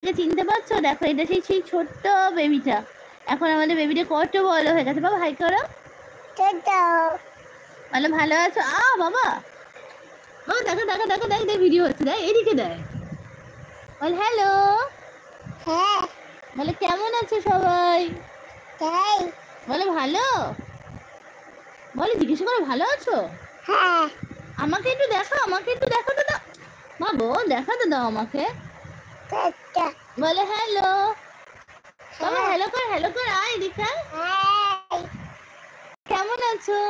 চিনতে পারছো? দেখো এটা সেই ছোট্ট বেবিটা। এখন আমাদের বেবিটা কত বড় হয়ে গেছে। বাবা হাই করো। বলো ভালো আছো? বাবা দেখো দেখো দেখো দেখ দেখ ভিডিও হচ্ছে, দেখ এদিকে দেখ। বল হ্যালো। হ্যাঁ। বলে কেমন আছো সবাই? তাই। বলে ভালো। বলে জিজ্ঞেস করো ভালো আছো? হ্যাঁ। আমাকে একটু দেখো, আমাকে একটু দেখো তো দাও। বাবু দেখাতে দাও আমাকে। বলে হ্যালো। বাবা হ্যালো কর আয় এদিকে। কেমন আছো?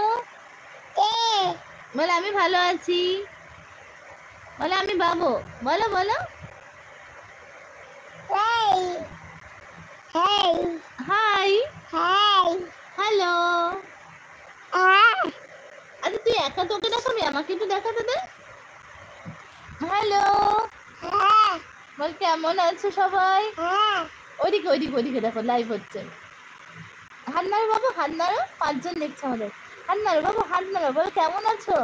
বলে আমি ভালো আছি। বলে আমি বাবু। বলো বলো। হাই। হ্যালো। আচ্ছা তুই একা, তোকে দেখাবি, আমাকে একটু দেখাতে দে। হ্যালো। বল কেমন আছো সবাই? ওইদিকে ওইদিকে ওইদিকে দেখো লাইভ হচ্ছে। হাত নাড়ো বাবু, হাত নাড়ো, 5 জন দেখছে আমাদের। হাত নাড়ো বাবু, হাত নাড়ো। বলো কেমন আছো?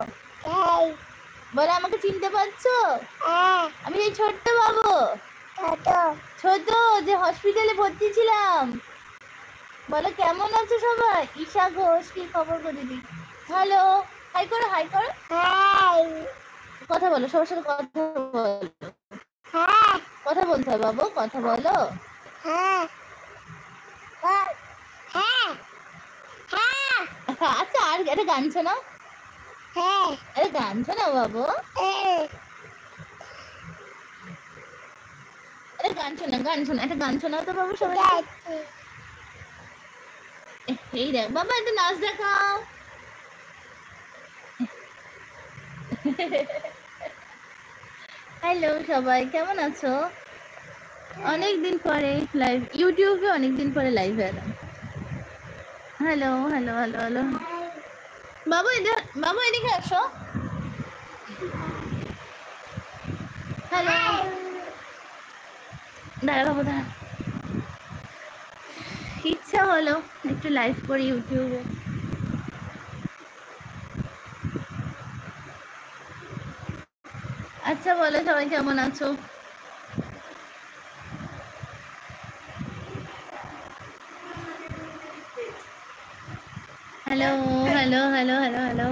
বলে আমাকে চিনতে পারছো? আমি এই ছোট্ট বাবু, ছোট যে হসপিটালে ভর্তি ছিলাম। বলো কেমন আছো সবাই? ঈশা ঘোষ, কি খবর গো দিদি? হ্যালো। হাই করো হাই করো। কথা বলো, সবার সাথে কথা বলো। কথা বলতে হয় বাবু, কথা বলো। আচ্ছা আর একটা গান শোনাও। একটা গান শোনাও বাবু। একটা গান শোনা, গান শোনা, একটা গান শোনাও তো বাবু সবাই। এই দেখ বাবা, একটা নাচ দেখাও। হ্যালো সবাই, কেমন আছো? অনেকদিন পরে লাইভ, ইউটিউবে অনেকদিন পরে লাইভে এলাম। Hello hello hello hello. বাবু এদিকে, বাবু এদিকে আসো। হ্যালো। দাঁড়া বাবু দাঁড়া। ইচ্ছা হলো একটু লাইভ করি ইউটিউবে। আচ্ছা বলো সবাই কেমন আছো? Hello hello hello hello hello.